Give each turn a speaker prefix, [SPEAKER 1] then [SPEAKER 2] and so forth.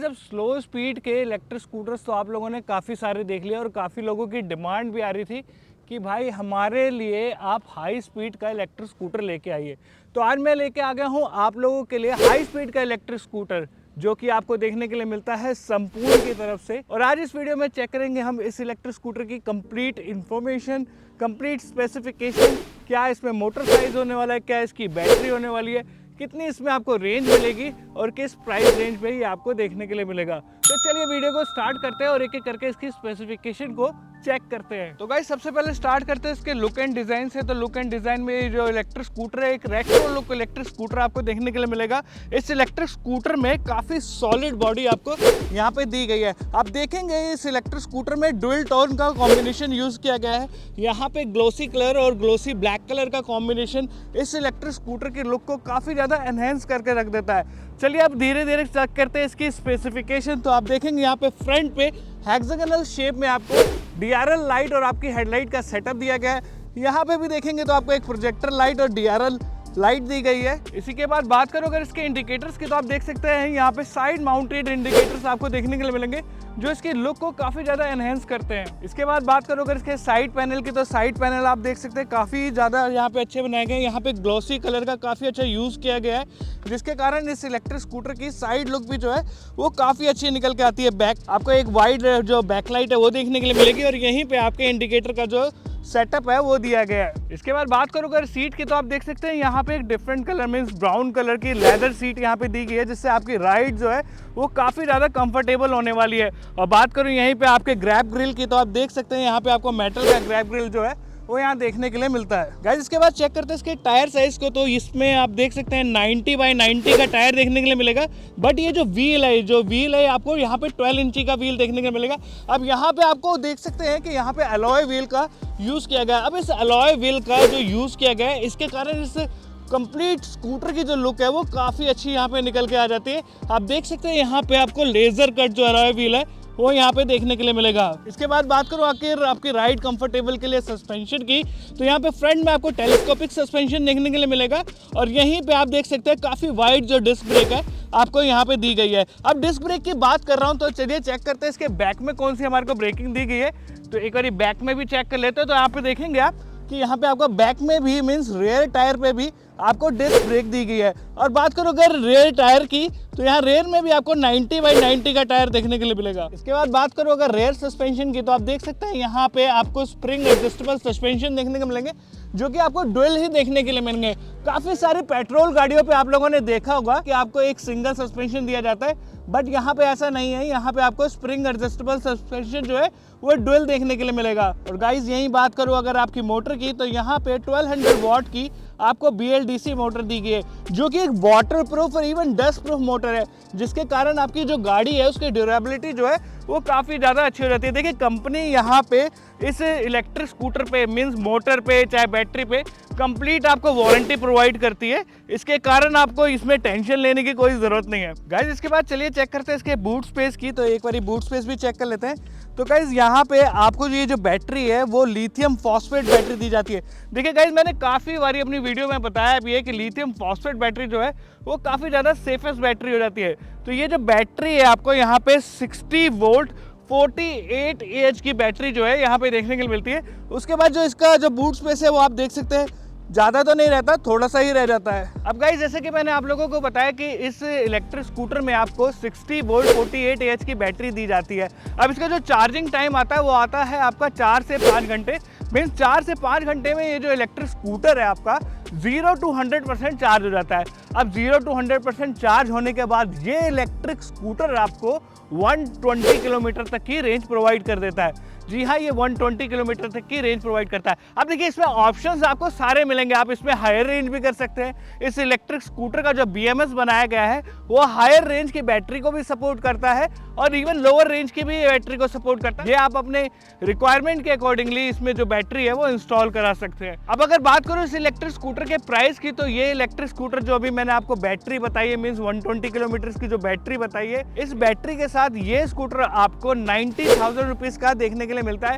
[SPEAKER 1] अब slow speed के electric scooters तो आप लोगों ने काफ़ी सारे देख लिए और काफ़ी लोगों की डिमांड भी आ रही थी कि भाई हमारे लिए आप हाई स्पीड का इलेक्ट्रिक स्कूटर लेके आइए। तो आज मैं लेके आ गया हूँ आप लोगों के लिए हाई स्पीड का इलेक्ट्रिक स्कूटर, जो कि आपको देखने के लिए मिलता है संपूर्ण की तरफ से। और आज इस वीडियो में चेक करेंगे हम इस इलेक्ट्रिक स्कूटर की कंप्लीट इंफॉर्मेशन, कंप्लीट स्पेसिफिकेशन, क्या इसमें मोटर साइज होने वाला है, क्या इसकी बैटरी होने वाली है, कितनी इसमें आपको रेंज मिलेगी और किस प्राइस रेंज पे ही आपको देखने के लिए मिलेगा। तो चलिए वीडियो को स्टार्ट करते हैं और एक एक करके इसकी स्पेसिफिकेशन को चेक करते हैं। तो गाइस सबसे पहले स्टार्ट करते हैं इसके लुक एंड डिजाइन से। तो लुक एंड डिजाइन में जो इलेक्ट्रिक स्कूटर है, एक रेट्रो लुक इलेक्ट्रिक स्कूटर आपको देखने के लिए मिलेगा। इस इलेक्ट्रिक स्कूटर में काफी सॉलिड बॉडी आपको यहाँ पे दी गई है। आप देखेंगे इस इलेक्ट्रिक स्कूटर में डुअल टोन का कॉम्बिनेशन यूज किया गया है। यहाँ पे ग्लोसी कलर और ग्लोसी ब्लैक कलर का कॉम्बिनेशन इस इलेक्ट्रिक स्कूटर की लुक को काफी ज्यादा एनहेंस करके रख देता है। चलिए अब धीरे धीरे चेक करते हैं इसकी स्पेसिफिकेशन। तो आप देखेंगे यहाँ पे फ्रंट पे हेक्सागोनल शेप में आपको DRL लाइट और आपकी हेडलाइट का सेटअप दिया गया है। यहाँ पे भी देखेंगे तो आपको एक प्रोजेक्टर लाइट और DRL लाइट दी गई है। इसी के बाद बात करो अगर इसके इंडिकेटर्स की, तो आप देख सकते हैं यहाँ पे साइड माउंटेड इंडिकेटर्स आपको देखने के लिए मिलेंगे, जो इसकी लुक को काफी ज्यादा एनहेंस करते हैं। इसके बाद बात करो अगर इसके साइड पैनल की, तो साइड पैनल आप देख सकते हैं काफी ज्यादा यहाँ पे अच्छे बनाए गए हैं। यहाँ पे ग्लॉसी कलर का काफी अच्छा यूज किया गया है, जिसके कारण इस इलेक्ट्रिक स्कूटर की साइड लुक भी जो है वो काफी अच्छी निकल के आती है। बैक आपको एक वाइड जो बैकलाइट है वो देखने के लिए मिलेगी और यहीं पे आपके इंडिकेटर का जो सेटअप है वो दिया गया है। इसके बाद बात करो अगर सीट की, तो आप देख सकते हैं यहाँ पे एक different colour means brown colour की लेदर सीट यहाँ पे दी गई है, जिससे आपकी राइड जो है वो काफ़ी ज़्यादा कंफर्टेबल होने वाली है। और बात करूँ यहीं पे आपके ग्रैब ग्रिल की, तो आप देख सकते हैं यहाँ पे आपको मेटल का ग्रैब ग्रिल जो है वो यहाँ देखने के लिए मिलता है। गाइस इसके बाद चेक करते हैं इसके टायर साइज को। तो इसमें आप देख सकते हैं 90x90 का टायर देखने के लिए मिलेगा। बट ये जो व्हील है आपको यहाँ पे 12 इंची का व्हील देखने के लिए मिलेगा। अब यहाँ पे आपको देख सकते हैं कि यहाँ पे अलॉय व्हील का यूज़ किया गया है। अब इस अलॉय व्हील का जो यूज़ किया गया है, इसके कारण इस कंप्लीट स्कूटर की जो लुक है वो काफ़ी अच्छी यहाँ पे निकल के आ जाती है। आप देख सकते हैं यहाँ पे आपको लेज़र कट जो अलॉय व्हील है वो यहाँ पे देखने के लिए मिलेगा। इसके बाद बात करूँ आपकी राइड कंफर्टेबल के लिए सस्पेंशन की, तो यहाँ पे फ्रंट में आपको टेलीस्कोपिक सस्पेंशन देखने के लिए मिलेगा और यहीं पे आप देख सकते हैं काफ़ी वाइड जो डिस्क ब्रेक है आपको यहाँ पे दी गई है। अब डिस्क ब्रेक की बात कर रहा हूँ, तो चलिए चेक करते हैं इसके बैक में कौन सी हमारे को ब्रेकिंग दी गई है। तो एक बार बैक में भी चेक कर लेते हैं। तो यहाँ पे देखेंगे आप कि यहाँ पे आपको बैक में भी मीन्स रेयर टायर पे भी आपको डिस्क ब्रेक दी गई है। और बात करो अगर रेयर टायर की, तो यहाँ रेयर में भी आपको 90x90 का टायर देखने के लिए मिलेगा। इसके बाद बात करो अगर रेयर सस्पेंशन की, तो आप देख सकते हैं यहाँ पे आपको स्प्रिंग एडजस्टेबल सस्पेंशन देखने को मिलेंगे, जो कि आपको डुअल ही देखने के लिए मिलेंगे। काफ़ी सारी पेट्रोल गाड़ियों पे आप लोगों ने देखा होगा कि आपको एक सिंगल सस्पेंशन दिया जाता है, बट यहाँ पे ऐसा नहीं है। यहाँ पे आपको स्प्रिंग एडजस्टेबल सस्पेंशन जो है वो डुअल देखने के लिए मिलेगा। और गाइज यही बात करूँ अगर आपकी मोटर की, तो यहाँ पे 1200 वॉट की आपको BLDC मोटर दी गई है, जो कि एक वाटर प्रूफ और इवन डस्ट प्रूफ मोटर है, जिसके कारण आपकी जो गाड़ी है उसकी ड्यूरेबिलिटी जो है वो काफ़ी ज़्यादा अच्छी हो जाती है। देखिए कंपनी यहाँ पे इस इलेक्ट्रिक स्कूटर पे मीन्स मोटर पे चाहे बैटरी पे कंप्लीट आपको वारंटी प्रोवाइड करती है। इसके कारण आपको इसमें टेंशन लेने की कोई ज़रूरत नहीं है। गाइज इसके बाद चलिए चेक करते हैं इसके बूट स्पेस की। तो एक बार बूट स्पेस भी चेक कर लेते हैं। तो गाइज यहाँ पे आपको ये जो बैटरी है वो लिथियम फॉस्फेट बैटरी दी जाती है। देखिए गाइज मैंने काफ़ी बारी अपनी वीडियो में बताया भी है कि लिथियम फॉस्फेट बैटरी जो है वो काफ़ी ज़्यादा सेफेस्ट बैटरी हो जाती है। तो ये जो बैटरी है आपको यहाँ पे 60 वोल्ट 48 AH की बैटरी जो है यहाँ पे देखने के लिए मिलती है। उसके बाद जो इसका जो बूट स्पेस है वो आप देख सकते हैं ज़्यादा तो नहीं रहता, थोड़ा सा ही रह जाता है। अब गाइस जैसे कि मैंने आप लोगों को बताया कि इस इलेक्ट्रिक स्कूटर में आपको 60 वोल्ट 48 AH की बैटरी दी जाती है। अब इसका जो चार्जिंग टाइम आता है वो आता है आपका 4 से 5 घंटे। मीन्स 4 से 5 घंटे में ये जो इलेक्ट्रिक स्कूटर है आपका 0 to 100% चार्ज हो जाता है। अब 0 to 100% चार्ज होने के बाद ये इलेक्ट्रिक स्कूटर आपको 120 किलोमीटर तक की रेंज प्रोवाइड कर देता है। जी हाँ, ये 120 किलोमीटर तक की रेंज प्रोवाइड करता है। अब देखिए इसमें ऑप्शंस आपको सारे मिलेंगे। आप इसमें हायर रेंज भी कर सकते हैं। इस इलेक्ट्रिक स्कूटर का जो BMS बनाया गया है वो हायर रेंज की बैटरी को भी सपोर्ट करता है और इवन लोअर रेंज की भी बैटरी को सपोर्ट करता है। ये आप अपने रिक्वायरमेंट के अकॉर्डिंगली इसमें जो बैटरी है वो इंस्टॉल करा सकते हैं। अब अगर बात करूँ इस इलेक्ट्रिक स्कूटर के प्राइस की, तो ये इलेक्ट्रिक स्कूटर जो अभी मैंने आपको बैटरी बताई है मीन्स 120 किलोमीटर की जो बैटरी बताई है, इस बैटरी के साथ ये स्कूटर आपको 90,000 रुपीज का देखने के लिए मिलता है।